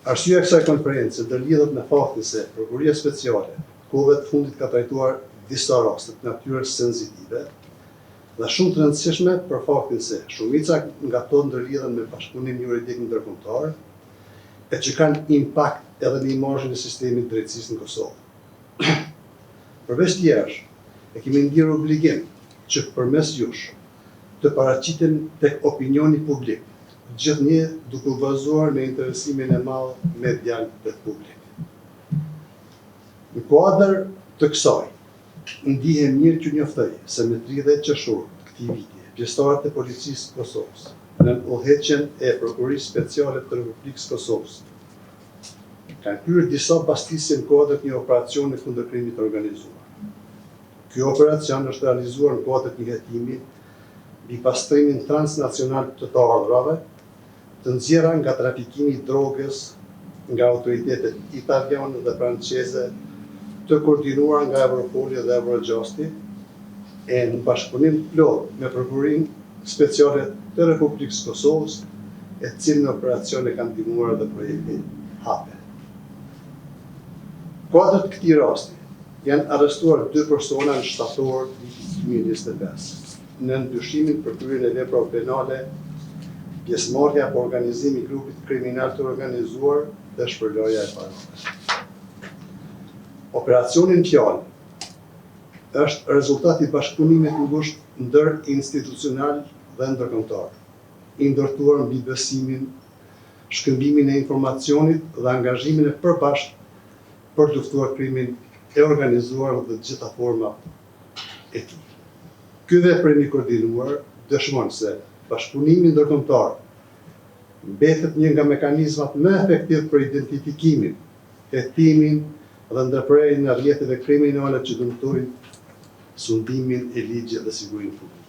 Arsyeja e kësaj konferencë ndërlidhet me faktin se Prokuroria Speciale kohëve të fundit ka trajtuar disa raste të natyrës sensitive dhe shumë të rëndësishme për faktin se shumica nga ato ndërlidhen me bashkëpunim juridik ndërkombëtar e që kanë impakt edhe në imazhin e sistemit drejtësisë në Kosovë. Përveç tjerësh, e kemi ndjerë obligim që përmes jush të paraqitem tek opinioni publik, gjithnjë duke u bazuar në interesimin e madh medial të publik. Në kuadër të kësaj, ndihem mirë që njoftoj se me 30 qershor të këtij viti, pjesëtarët e Policisë së Kosovës, në udhëheqjen e Prokurisë Speciale të Republikës së Kosovës, kanë kryer disa pastisje në kuadër të një operacioni kundër krimit të organizuar. Ky operacion është realizuar në kuadër të një hetimi mbi pastrimin transnacional të të ardhrave, të nxjerra nga trafikimi i drogës nga autoritetet italiane dhe franceze, të koordinuar nga Europoli dhe Eurojusti, e në bashkëpunim plot me Prokurorinë Speciale të Republikës së Kosovës, e cilën operacione kanë ndihmuar dhe projekti hape. Kuadër të këtij rasti, janë arrestuar 2 persona në shtator vitit 2025, në ndyshimin për kryerjen e veprave penale, pjesëmarrja apo organizimi i grupit kriminal të organizuar dhe shpërlarja e parave. Operacioni në fjalë është rezultat i bashkëpunimit të ngushtë ndër-institucional dhe ndërkombëtar, i ndërtuar mbi besimin, shkëmbimin e informacionit dhe angazhimin e përbashkët për të luftuar krimin e organizuar dhe të gjitha format e tij. Ky veprim i koordinuar dëshmon se bashkëpunimi ndërkombëtar mbetet një nga mekanizmat më efektiv për identifikimin, hetimin dhe ndërprerjen e rrjeteve kriminale që dëmtojnë sundimin e ligjit dhe sigurinë publike.